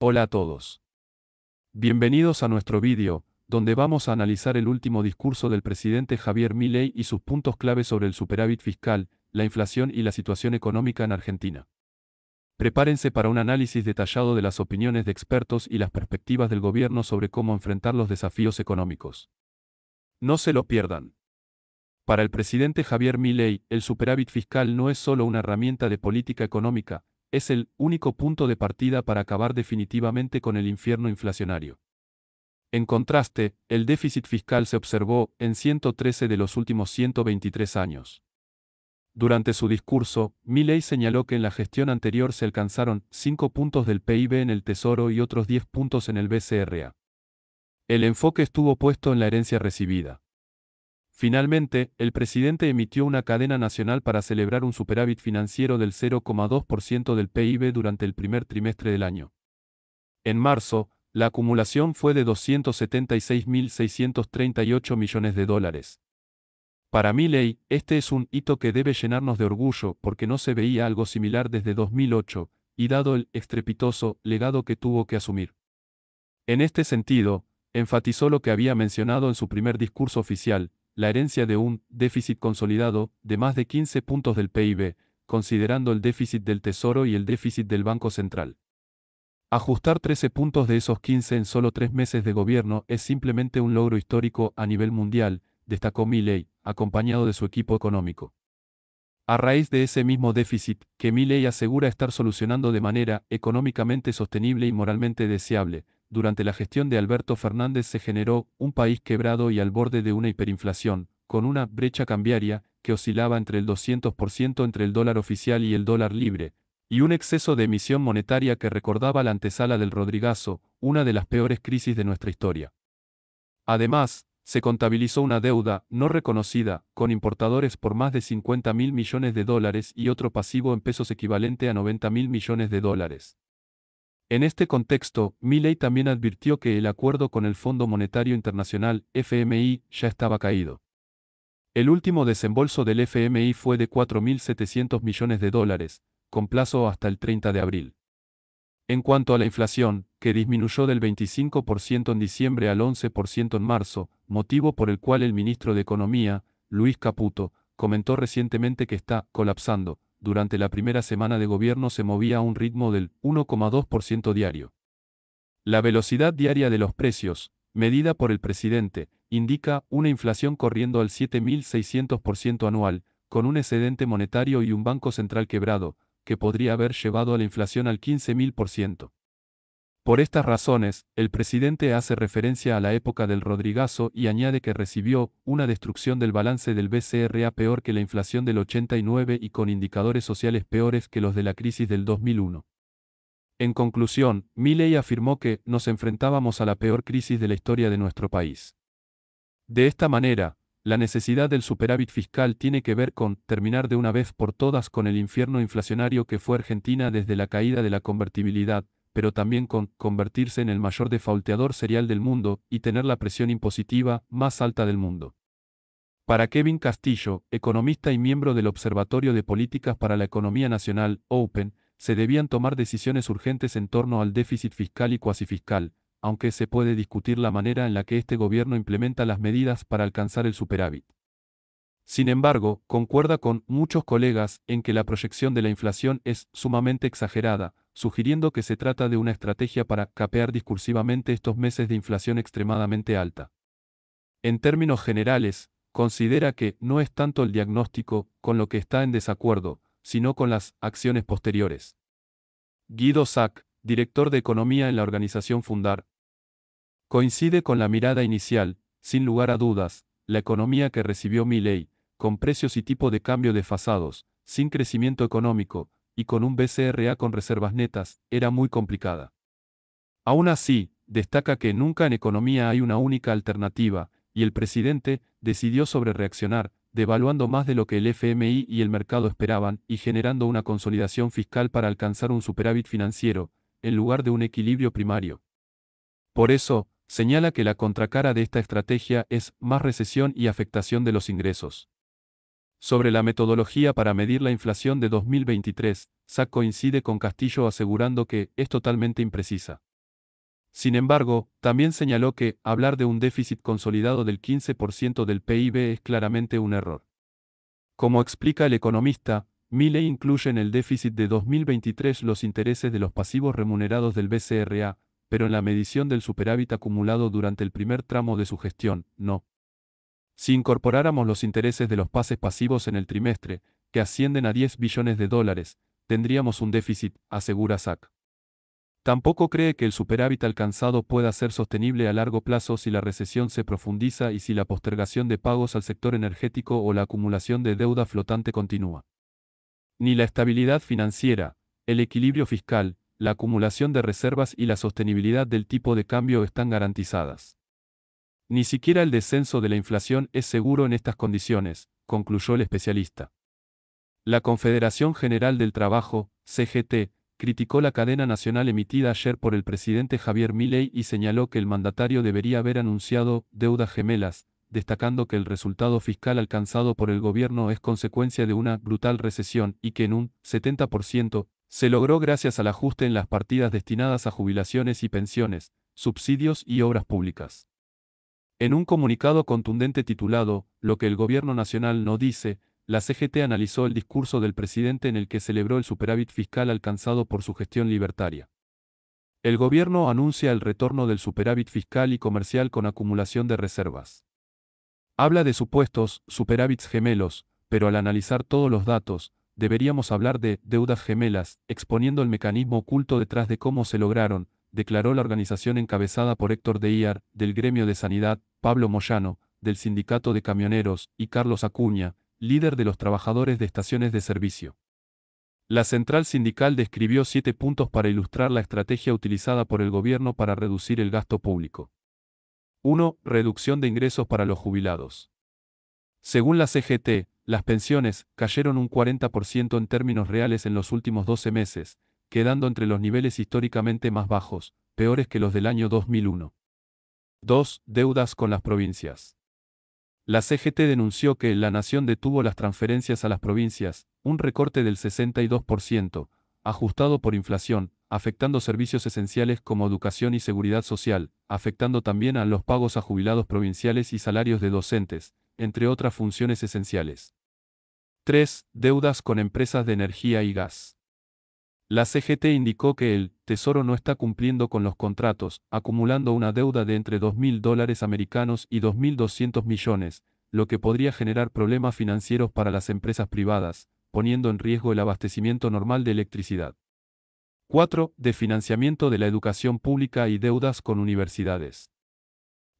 Hola a todos. Bienvenidos a nuestro vídeo, donde vamos a analizar el último discurso del presidente Javier Milei y sus puntos clave sobre el superávit fiscal, la inflación y la situación económica en Argentina. Prepárense para un análisis detallado de las opiniones de expertos y las perspectivas del gobierno sobre cómo enfrentar los desafíos económicos. No se lo pierdan. Para el presidente Javier Milei, el superávit fiscal no es solo una herramienta de política económica, es el único punto de partida para acabar definitivamente con el infierno inflacionario. En contraste, el déficit fiscal se observó en 113 de los últimos 123 años. Durante su discurso, Milei señaló que en la gestión anterior se alcanzaron 5 puntos del PIB en el Tesoro y otros 10 puntos en el BCRA. El enfoque estuvo puesto en la herencia recibida. Finalmente, el presidente emitió una cadena nacional para celebrar un superávit financiero del 0,2% del PIB durante el primer trimestre del año. En marzo, la acumulación fue de 276.638 millones de dólares. Para Milei, este es un hito que debe llenarnos de orgullo porque no se veía algo similar desde 2008, y dado el estrepitoso legado que tuvo que asumir. En este sentido, enfatizó lo que había mencionado en su primer discurso oficial, la herencia de un déficit consolidado de más de 15 puntos del PIB, considerando el déficit del Tesoro y el déficit del Banco Central. Ajustar 13 puntos de esos 15 en solo 3 meses de gobierno es simplemente un logro histórico a nivel mundial, destacó Milei, acompañado de su equipo económico. A raíz de ese mismo déficit, que Milei asegura estar solucionando de manera económicamente sostenible y moralmente deseable, durante la gestión de Alberto Fernández se generó un país quebrado y al borde de una hiperinflación, con una brecha cambiaria que oscilaba entre el 200% entre el dólar oficial y el dólar libre, y un exceso de emisión monetaria que recordaba la antesala del Rodrigazo, una de las peores crisis de nuestra historia. Además, se contabilizó una deuda no reconocida con importadores por más de 50.000 millones de dólares y otro pasivo en pesos equivalente a 90.000 millones de dólares. En este contexto, Milei también advirtió que el acuerdo con el Fondo Monetario Internacional, FMI, ya estaba caído. El último desembolso del FMI fue de 4.700 millones de dólares, con plazo hasta el 30 de abril. En cuanto a la inflación, que disminuyó del 25% en diciembre al 11% en marzo, motivo por el cual el ministro de Economía, Luis Caputo, comentó recientemente que está colapsando. Durante la primera semana de gobierno se movía a un ritmo del 1,2% diario. La velocidad diaria de los precios, medida por el presidente, indica una inflación corriendo al 7.600% anual, con un excedente monetario y un banco central quebrado, que podría haber llevado a la inflación al 15.000%. Por estas razones, el presidente hace referencia a la época del Rodrigazo y añade que recibió una destrucción del balance del BCRA peor que la inflación del 89 y con indicadores sociales peores que los de la crisis del 2001. En conclusión, Milei afirmó que nos enfrentábamos a la peor crisis de la historia de nuestro país. De esta manera, la necesidad del superávit fiscal tiene que ver con terminar de una vez por todas con el infierno inflacionario que fue Argentina desde la caída de la convertibilidad, pero también con convertirse en el mayor defaulteador serial del mundo y tener la presión impositiva más alta del mundo. Para Kevin Castillo, economista y miembro del Observatorio de Políticas para la Economía Nacional, OPEN, se debían tomar decisiones urgentes en torno al déficit fiscal y cuasifiscal, aunque se puede discutir la manera en la que este gobierno implementa las medidas para alcanzar el superávit. Sin embargo, concuerda con muchos colegas en que la proyección de la inflación es sumamente exagerada, sugiriendo que se trata de una estrategia para capear discursivamente estos meses de inflación extremadamente alta. En términos generales, considera que no es tanto el diagnóstico con lo que está en desacuerdo, sino con las acciones posteriores. Guido Sack, director de Economía en la organización Fundar, coincide con la mirada inicial, sin lugar a dudas, la economía que recibió Milei, con precios y tipo de cambio desfasados, sin crecimiento económico, y con un BCRA con reservas netas, era muy complicada. Aún así, destaca que nunca en economía hay una única alternativa, y el presidente decidió sobrereaccionar, devaluando más de lo que el FMI y el mercado esperaban y generando una consolidación fiscal para alcanzar un superávit financiero, en lugar de un equilibrio primario. Por eso, señala que la contracara de esta estrategia es más recesión y afectación de los ingresos. Sobre la metodología para medir la inflación de 2023, Sack coincide con Castillo asegurando que es totalmente imprecisa. Sin embargo, también señaló que hablar de un déficit consolidado del 15% del PIB es claramente un error. Como explica el economista, Milei incluye en el déficit de 2023 los intereses de los pasivos remunerados del BCRA, pero en la medición del superávit acumulado durante el primer tramo de su gestión, no. Si incorporáramos los intereses de los pases pasivos en el trimestre, que ascienden a 10 billones de dólares, tendríamos un déficit, asegura Sack. Tampoco cree que el superávit alcanzado pueda ser sostenible a largo plazo si la recesión se profundiza y si la postergación de pagos al sector energético o la acumulación de deuda flotante continúa. Ni la estabilidad financiera, el equilibrio fiscal, la acumulación de reservas y la sostenibilidad del tipo de cambio están garantizadas. Ni siquiera el descenso de la inflación es seguro en estas condiciones, concluyó el especialista. La Confederación General del Trabajo, CGT, criticó la cadena nacional emitida ayer por el presidente Javier Milei y señaló que el mandatario debería haber anunciado deudas gemelas, destacando que el resultado fiscal alcanzado por el gobierno es consecuencia de una brutal recesión y que en un 70% se logró gracias al ajuste en las partidas destinadas a jubilaciones y pensiones, subsidios y obras públicas. En un comunicado contundente titulado "Lo que el gobierno nacional no dice", la CGT analizó el discurso del presidente en el que celebró el superávit fiscal alcanzado por su gestión libertaria. El gobierno anuncia el retorno del superávit fiscal y comercial con acumulación de reservas. Habla de supuestos superávits gemelos, pero al analizar todos los datos, deberíamos hablar de deudas gemelas, exponiendo el mecanismo oculto detrás de cómo se lograron, declaró la organización encabezada por Héctor Deíar, del Gremio de Sanidad, Pablo Moyano, del Sindicato de Camioneros, y Carlos Acuña, líder de los trabajadores de estaciones de servicio. La central sindical describió 7 puntos para ilustrar la estrategia utilizada por el gobierno para reducir el gasto público. 1. Reducción de ingresos para los jubilados. Según la CGT, las pensiones cayeron un 40% en términos reales en los últimos 12 meses, quedando entre los niveles históricamente más bajos, peores que los del año 2001. 2. Deudas con las provincias. La CGT denunció que la nación detuvo las transferencias a las provincias, un recorte del 62%, ajustado por inflación, afectando servicios esenciales como educación y seguridad social, afectando también a los pagos a jubilados provinciales y salarios de docentes, entre otras funciones esenciales. 3. Deudas con empresas de energía y gas. La CGT indicó que el Tesoro no está cumpliendo con los contratos, acumulando una deuda de entre $2.000 americanos y 2.200 millones, lo que podría generar problemas financieros para las empresas privadas, poniendo en riesgo el abastecimiento normal de electricidad. 4. De financiamiento de la educación pública y deudas con universidades.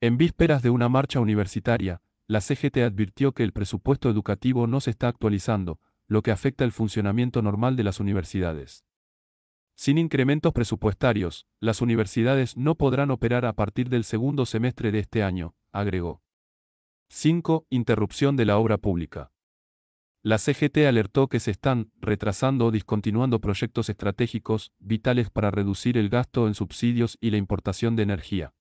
En vísperas de una marcha universitaria, la CGT advirtió que el presupuesto educativo no se está actualizando, lo que afecta el funcionamiento normal de las universidades. Sin incrementos presupuestarios, las universidades no podrán operar a partir del segundo semestre de este año, agregó. 5. Interrupción de la obra pública. La CGT alertó que se están retrasando o discontinuando proyectos estratégicos, vitales para reducir el gasto en subsidios y la importación de energía.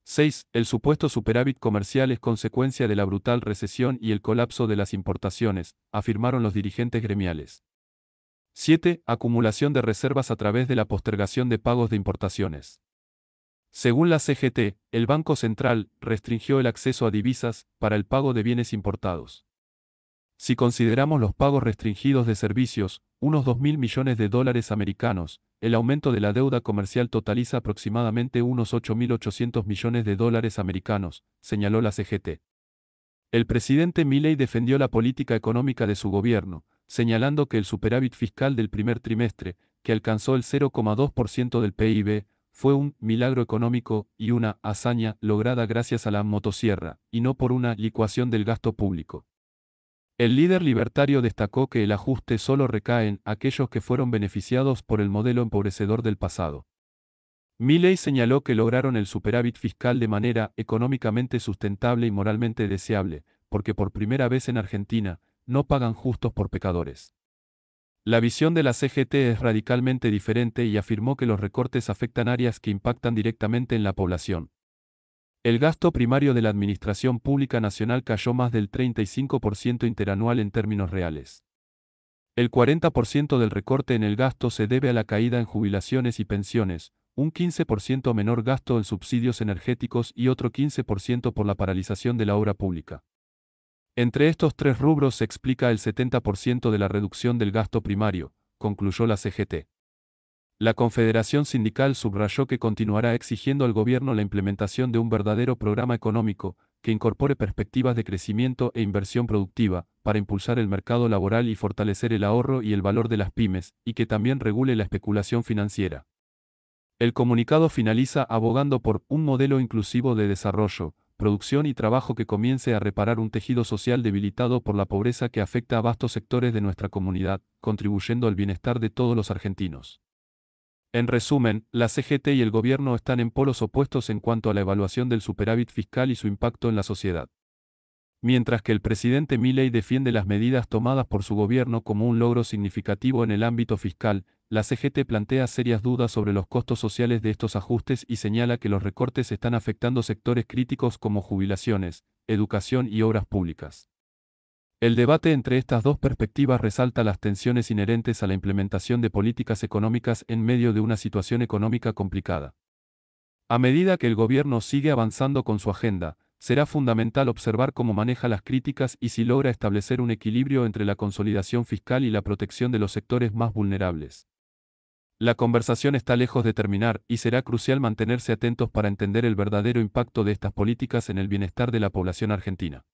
6. El supuesto superávit comercial es consecuencia de la brutal recesión y el colapso de las importaciones, afirmaron los dirigentes gremiales. 7. Acumulación de reservas a través de la postergación de pagos de importaciones. Según la CGT, el Banco Central restringió el acceso a divisas para el pago de bienes importados. Si consideramos los pagos restringidos de servicios, unos 2.000 millones de dólares americanos, el aumento de la deuda comercial totaliza aproximadamente unos 8.800 millones de dólares americanos, señaló la CGT. El presidente Milei defendió la política económica de su gobierno, señalando que el superávit fiscal del primer trimestre, que alcanzó el 0,2% del PIB, fue un milagro económico y una hazaña lograda gracias a la motosierra, y no por una licuación del gasto público. El líder libertario destacó que el ajuste solo recae en aquellos que fueron beneficiados por el modelo empobrecedor del pasado. Milei señaló que lograron el superávit fiscal de manera económicamente sustentable y moralmente deseable, porque por primera vez en Argentina, no pagan justos por pecadores. La visión de la CGT es radicalmente diferente y afirmó que los recortes afectan áreas que impactan directamente en la población. El gasto primario de la Administración Pública Nacional cayó más del 35% interanual en términos reales. El 40% del recorte en el gasto se debe a la caída en jubilaciones y pensiones, un 15% menor gasto en subsidios energéticos y otro 15% por la paralización de la obra pública. Entre estos tres rubros se explica el 70% de la reducción del gasto primario, concluyó la CGT. La Confederación Sindical subrayó que continuará exigiendo al gobierno la implementación de un verdadero programa económico, que incorpore perspectivas de crecimiento e inversión productiva, para impulsar el mercado laboral y fortalecer el ahorro y el valor de las pymes, y que también regule la especulación financiera. El comunicado finaliza abogando por un modelo inclusivo de desarrollo, producción y trabajo que comience a reparar un tejido social debilitado por la pobreza que afecta a vastos sectores de nuestra comunidad, contribuyendo al bienestar de todos los argentinos. En resumen, la CGT y el gobierno están en polos opuestos en cuanto a la evaluación del superávit fiscal y su impacto en la sociedad. Mientras que el presidente Milei defiende las medidas tomadas por su gobierno como un logro significativo en el ámbito fiscal, la CGT plantea serias dudas sobre los costos sociales de estos ajustes y señala que los recortes están afectando sectores críticos como jubilaciones, educación y obras públicas. El debate entre estas dos perspectivas resalta las tensiones inherentes a la implementación de políticas económicas en medio de una situación económica complicada. A medida que el gobierno sigue avanzando con su agenda, será fundamental observar cómo maneja las críticas y si logra establecer un equilibrio entre la consolidación fiscal y la protección de los sectores más vulnerables. La conversación está lejos de terminar y será crucial mantenerse atentos para entender el verdadero impacto de estas políticas en el bienestar de la población argentina.